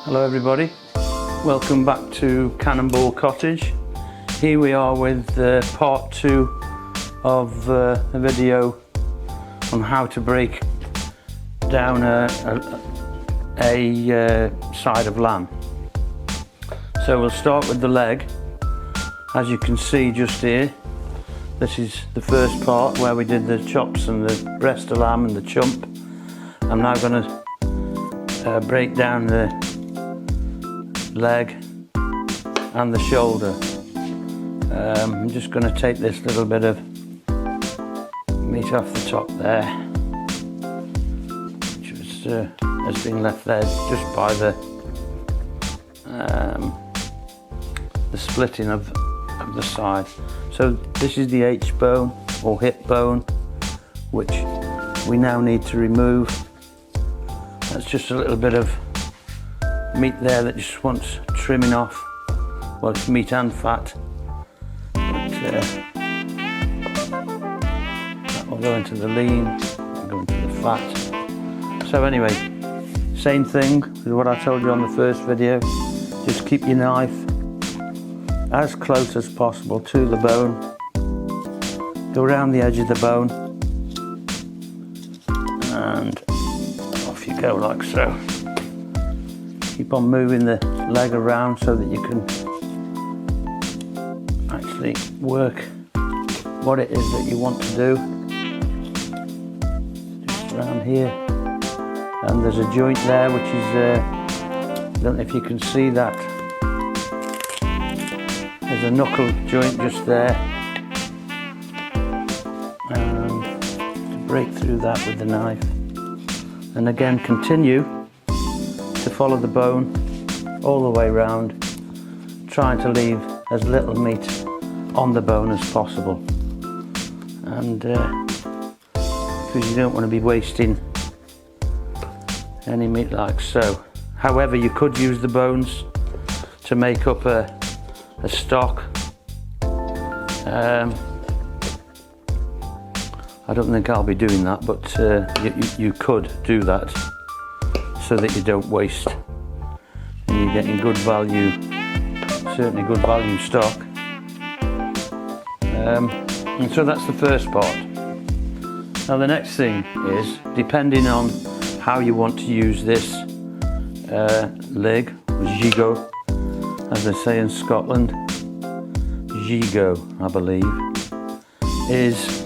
Hello everybody, welcome back to Cannonball Cottage. Here we are with part 2 of the video on how to break down a side of lamb. So we'll start with the leg. As you can see just here, this is the first part where we did the chops and the breast of lamb and the chump. I'm now going to break down the leg and the shoulder. I'm just going to take this little bit of meat off the top there, which has been left there just by the splitting of the side. So this is the H bone or hip bone, which we now need to remove. That's just a little bit of meat there that just wants trimming off. Well, it's meat and fat, but that will go into the lean and go into the fat. So anyway, same thing with what I told you on the first video. Just keep your knife as close as possible to the bone. Go around the edge of the bone and off you go, like so. Keep on moving the leg around so that you can actually work what it is that you want to do. Just around here. And there's a joint there which is, I don't know if you can see that. There's a knuckle joint just there. And to break through that with the knife. And again, continue to follow the bone all the way around, trying to leave as little meat on the bone as possible, and because you don't want to be wasting any meat like so. However, you could use the bones to make up a stock. I don't think I'll be doing that, but you could do that, so that you don't waste and you're getting good value, certainly good value stock. And so that's the first part. Now the next thing is, depending on how you want to use this leg, gigot, as they say in Scotland, gigot I believe, is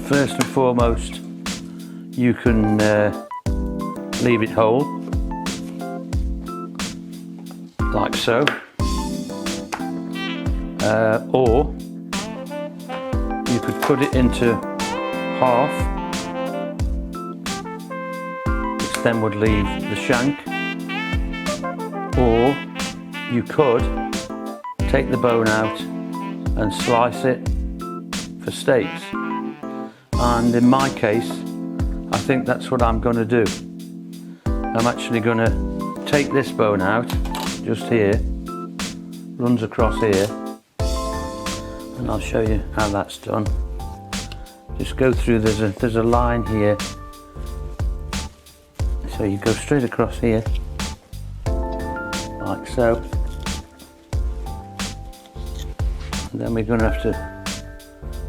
first and foremost you can leave it whole, like so, or you could cut it into half, which then would leave the shank, or you could take the bone out and slice it for steaks. And in my case, I think that's what I'm going to do. I'm actually going to take this bone out, just here, runs across here, and I'll show you how that's done. Just go through, there's a line here, so you go straight across here, like so, and then we're going to have to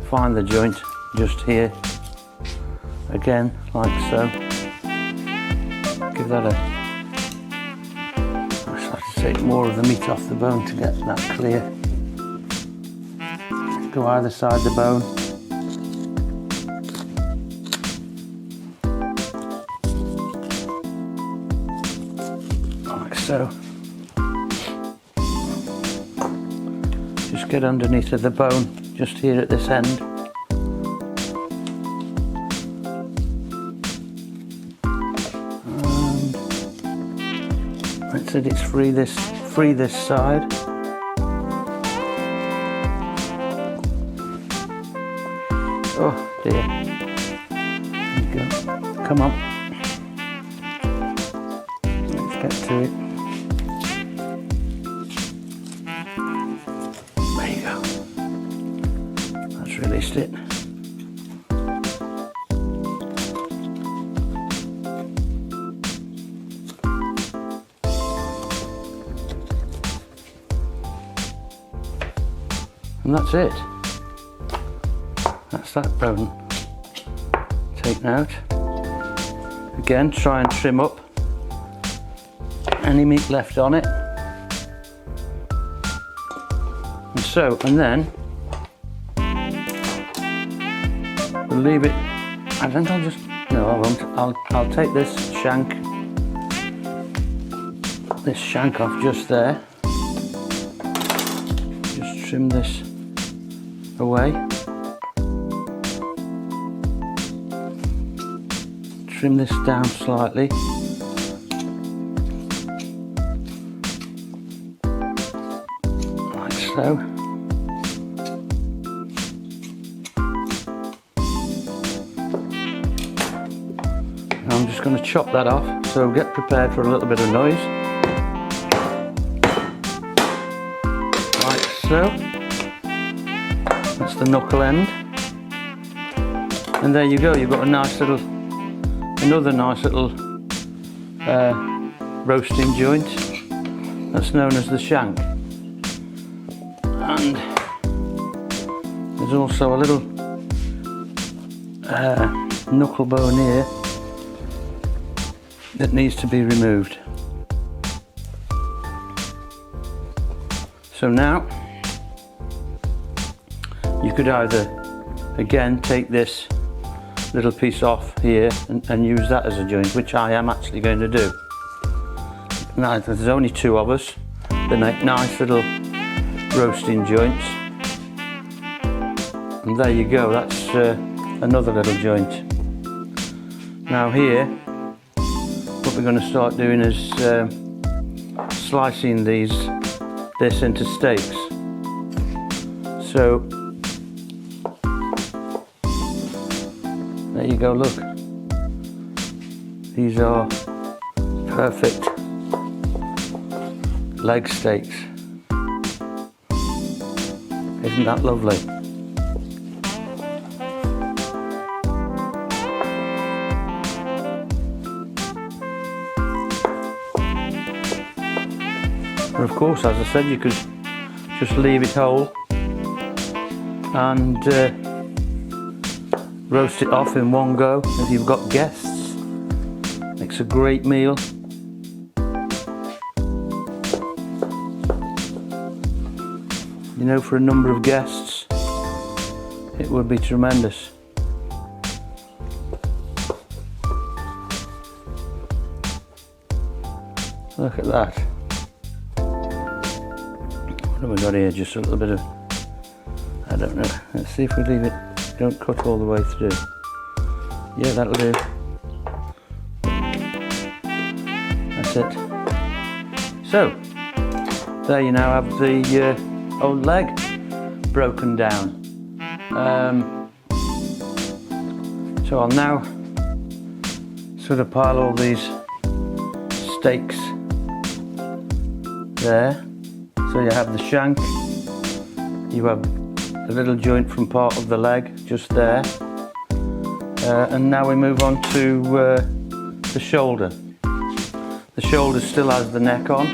find the joint just here, again, like so. Give that I just have to take more of the meat off the bone to get that clear. Go either side the bone. Like so. Just get underneath of the bone, just here at this end. And so it's free this side. Oh dear. There you go. Come on. Let's get to it. There you go. That's released it. And that's it. That's that bone taken out. Again, try and trim up any meat left on it. And then we'll leave it. I think I'll just, no, I won't. I'll take this shank off just there. Just trim this away. Trim this down slightly. Like so. I'm just going to chop that off, so get prepared for a little bit of noise. Like so. That's the knuckle end. And there you go, you've got another nice little roasting joint. That's known as the shank. And there's also a little knuckle bone here that needs to be removed. So now you could either again take this little piece off here and use that as a joint, which I am actually going to do. Now there's only two of us. They make nice little roasting joints. And there you go, that's another little joint. Now here, what we're going to start doing is slicing this into steaks. So there you go, look. These are perfect leg steaks. Isn't that lovely? And of course, as I said, you could just leave it whole and roast it off in one go if you've got guests. Makes a great meal. You know, for a number of guests, it would be tremendous. Look at that. What have we got here? Just a little bit of, I don't know. Let's see if we leave it, don't cut all the way through. Yeah, that'll do. That's it. So, there you now have the old leg broken down. So I'll now sort of pile all these steaks there. So you have the shank, you have a little joint from part of the leg just there, and now we move on to the shoulder. The shoulder still has the neck on,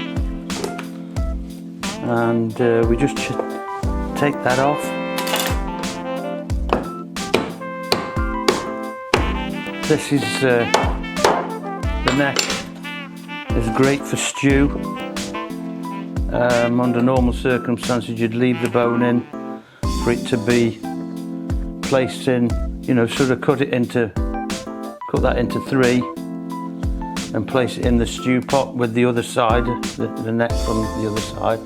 and we just take that off. This is the neck is great for stew. Under normal circumstances, you'd leave the bone in for it to be placed in, you know, sort of cut that into three and place it in the stew pot with the other side, the neck from the other side,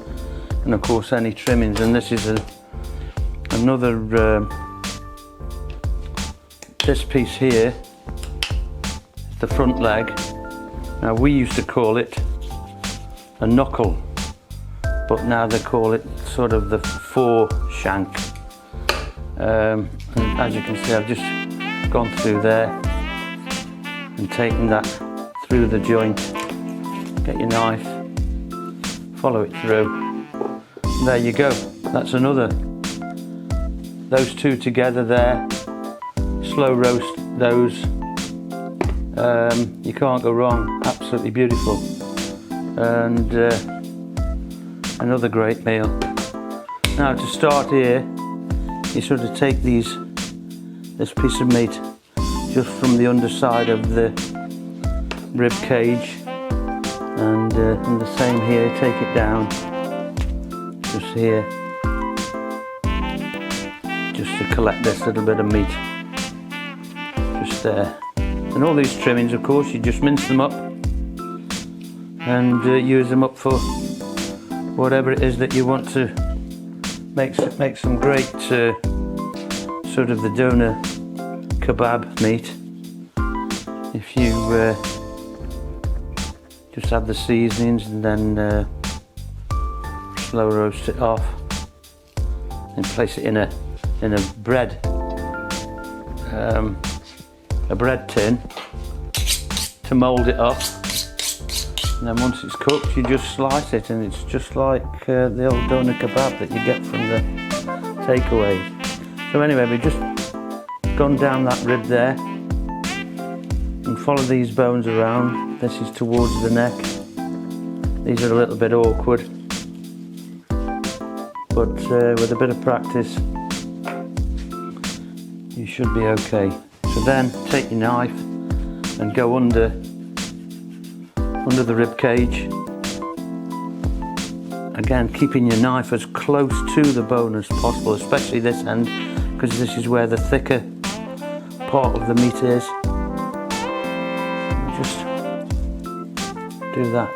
and of course any trimmings. And this is another, this piece here, the front leg. Now we used to call it a knuckle, but now they call it sort of the fore shank. And as you can see, I've just gone through there and taken that through the joint. Get your knife, follow it through. And there you go, that's another. Those two together there, slow roast those. You can't go wrong, absolutely beautiful. And another great meal. Now to start here, you sort of take this piece of meat just from the underside of the rib cage, and the same here, take it down just here, just to collect this little bit of meat just there. And all these trimmings, of course, you just mince them up and use them up for whatever it is that you want to make some great sort of the doner kebab meat. If you just add the seasonings and then slow roast it off and place it in a bread tin to mould it up, and then once it's cooked you just slice it, and it's just like the old doner kebab that you get from the takeaways. So anyway, we've just gone down that rib there and follow these bones around. This is towards the neck. These are a little bit awkward, but with a bit of practice you should be okay. So then take your knife and go under the rib cage. Again, keeping your knife as close to the bone as possible, especially this end, because this is where the thicker part of the meat is. Just do that.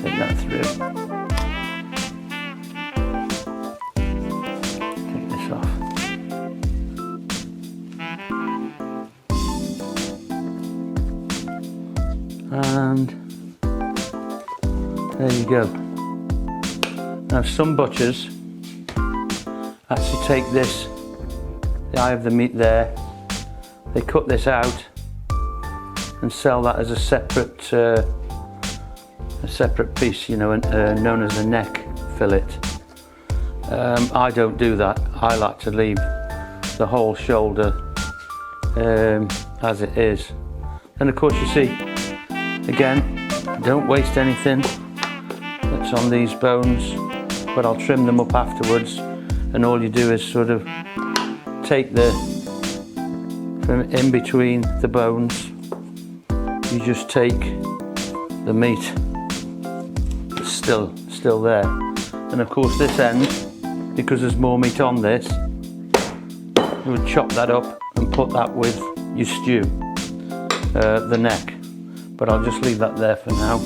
Take that through. Take this off. And there you go. Now some butchers actually take this, the eye of the meat there, they cut this out and sell that as a separate piece, you know, known as a neck fillet. I don't do that. I like to leave the whole shoulder as it is. And of course, you see, again, don't waste anything that's on these bones, but I'll trim them up afterwards, and all you do is sort of take from in between the bones, you just take the meat that's still there. And of course this end, because there's more meat on this, you would chop that up and put that with your stew, the neck. But I'll just leave that there for now.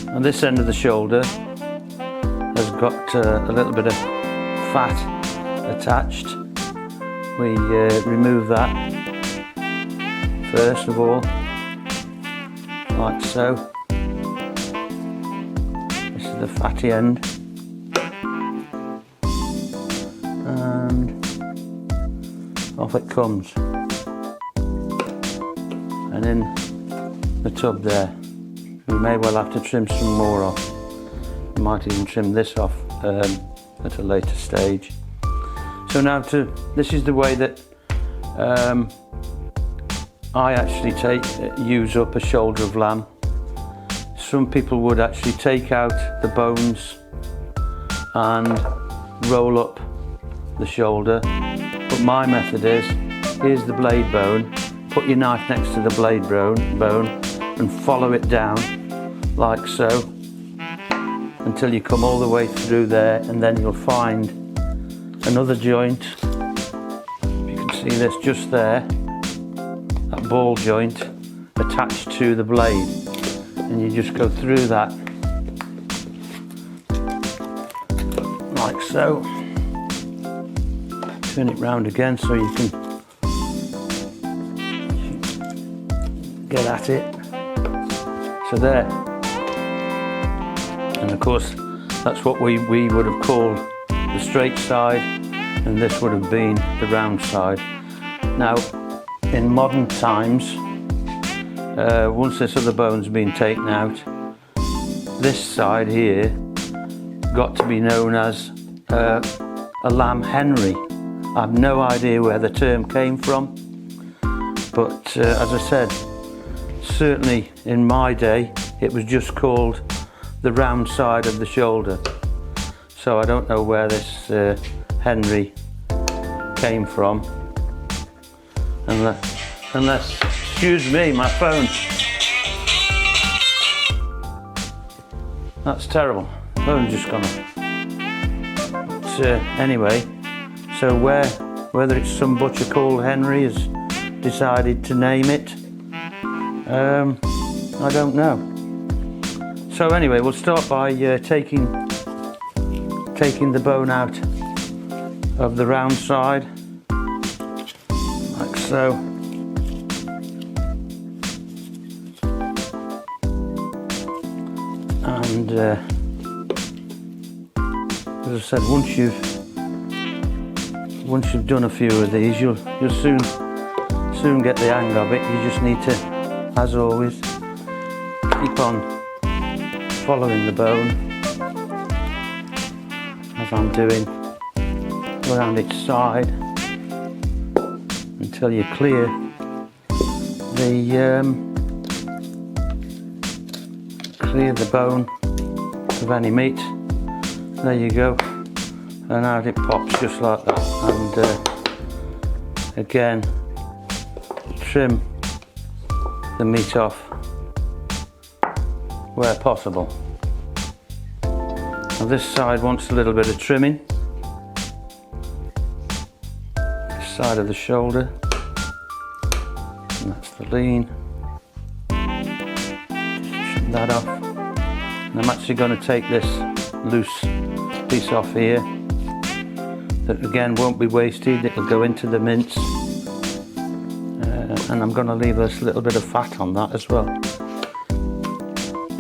And this end of the shoulder has got a little bit of fat attached. We remove that first of all, like so. This is the fatty end, and off it comes, and in the tub there. We may well have to trim some more off. We might even trim this off at a later stage. So now this is the way that I actually use up a shoulder of lamb. Some people would actually take out the bones and roll up the shoulder, but my method is, here's the blade bone, put your knife next to the blade bone and follow it down like so until you come all the way through there, and then you'll find another joint. You can see this just there, that ball joint attached to the blade, and you just go through that like so. Turn it round again so you can get at it. So there. And of course that's what we would have called the straight side, and this would have been the round side. Now in modern times, once this other bone's been taken out, this side here got to be known as a lamb Henry. I have no idea where the term came from, but as I said, certainly in my day it was just called the round side of the shoulder. So I don't know where this Henry came from. Unless, excuse me, my phone. That's terrible. Phone's just gone off. But anyway, so whether it's some butcher called Henry has decided to name it, I don't know. So anyway, we'll start by taking the bone out of the round side, like so. And as I said, once you've done a few of these, you'll soon get the hang of it. You just need to, as always, keep on following the bone, as I'm doing, around its side until you clear the bone of any meat. There you go, and out it pops just like that. And again, trim the meat off where possible. Now this side wants a little bit of trimming. This side of the shoulder, and that's the lean. Just trim that off. And I'm actually going to take this loose piece off here. That again won't be wasted. It'll go into the mince. And I'm going to leave this little bit of fat on that as well.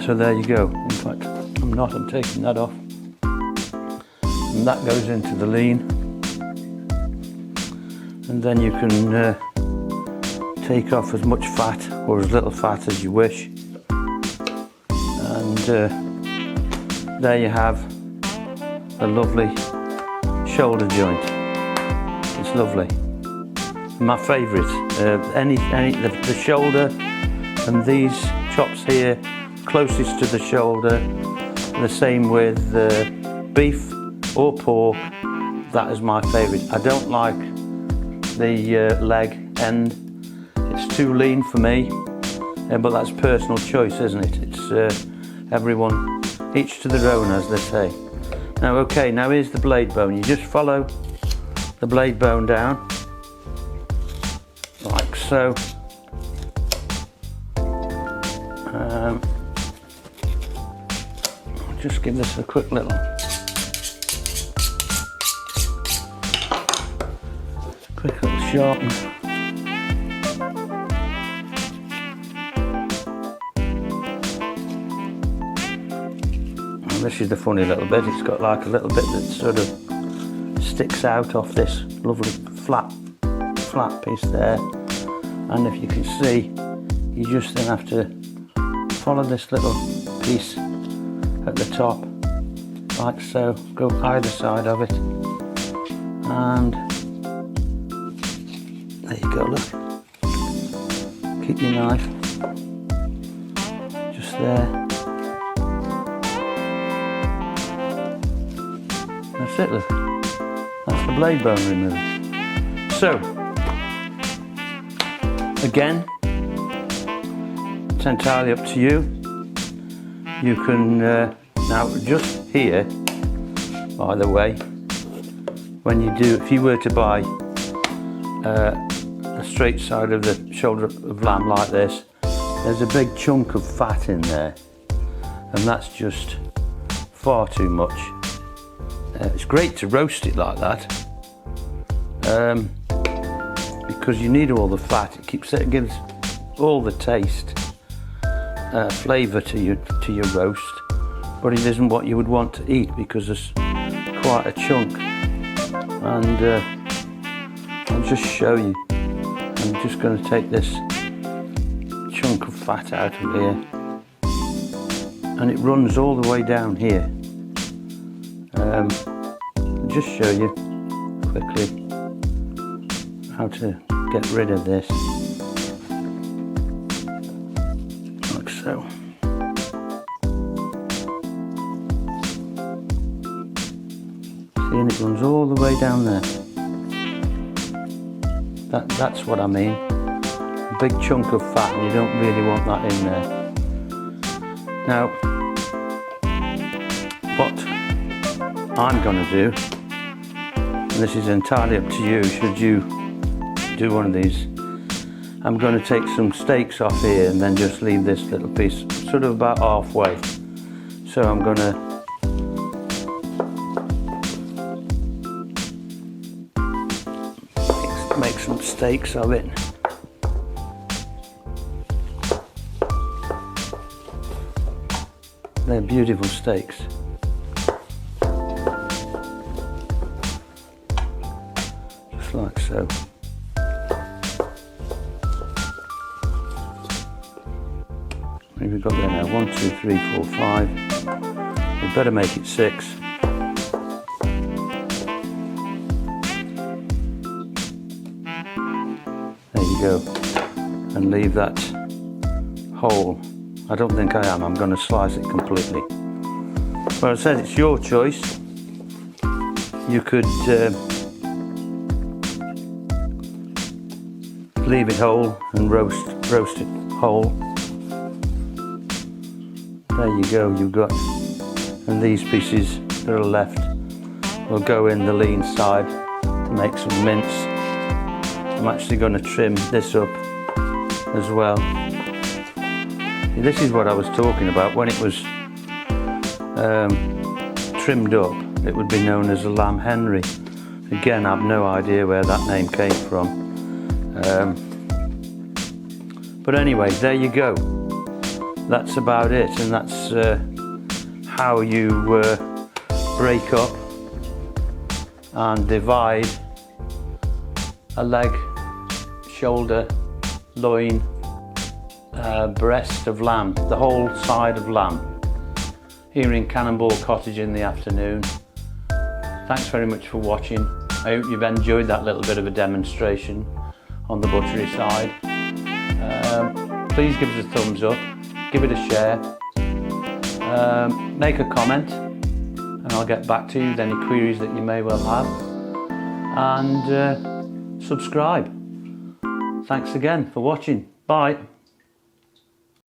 So there you go. In fact, I'm taking that off. And that goes into the lean. And then you can take off as much fat or as little fat as you wish. And there you have a lovely shoulder joint. It's lovely. My favourite. The shoulder and these chops here closest to the shoulder. The same with beef or pork. That is my favourite. I don't like the leg end. It's too lean for me. But that's personal choice, isn't it? It's everyone, each to their own, as they say. Now, okay, now here's the blade bone. You just follow the blade bone down, like so. I'll just give this a quick little sharpen. This is the funny little bit. It's got like a little bit that sort of sticks out off this lovely flat piece there. And if you can see, you just then have to follow this little piece at the top, like so. Go either side of it, and there you go. Look, keep your knife just there. That's it, look. That's the blade bone removed. So, again, it's entirely up to you. You can, now just here, by the way, when you do, if you were to buy a straight side of the shoulder of lamb like this, there's a big chunk of fat in there, and that's just far too much. It's great to roast it like that, because you need all the fat. It gives all the taste, flavour to your roast, but it isn't what you would want to eat because there's quite a chunk. And I'll just show you. I'm just going to take this chunk of fat out of here, and it runs all the way down here. I'll just show you quickly how to get rid of this, like so. See, and it runs all the way down there. That's what I mean. A big chunk of fat, and you don't really want that in there. Now, what I'm going to do, and this is entirely up to you, should you do one of these, I'm going to take some steaks off here and then just leave this little piece sort of about halfway. So I'm going to make some steaks of it. They're beautiful steaks. Just like so. We've got there now 1, 2, 3, 4, 5. We better make it 6. There you go. And leave that whole. I don't think I am. I'm going to slice it completely. Well, I said it's your choice. You could leave it whole and roast it whole. There you go, you've got, and these pieces that are left will go in the lean side to make some mince. I'm actually going to trim this up as well. This is what I was talking about. When it was trimmed up, it would be known as a lamb Henry. Again, I have no idea where that name came from. But anyway, there you go. That's about it, and that's how you break up and divide a leg, shoulder, loin, breast of lamb, the whole side of lamb, here in Cannonball Cottage in the afternoon. Thanks very much for watching. I hope you've enjoyed that little bit of a demonstration on the butchery side. Please give us a thumbs up. Give it a share, make a comment, and I'll get back to you with any queries that you may well have, and subscribe. Thanks again for watching. Bye.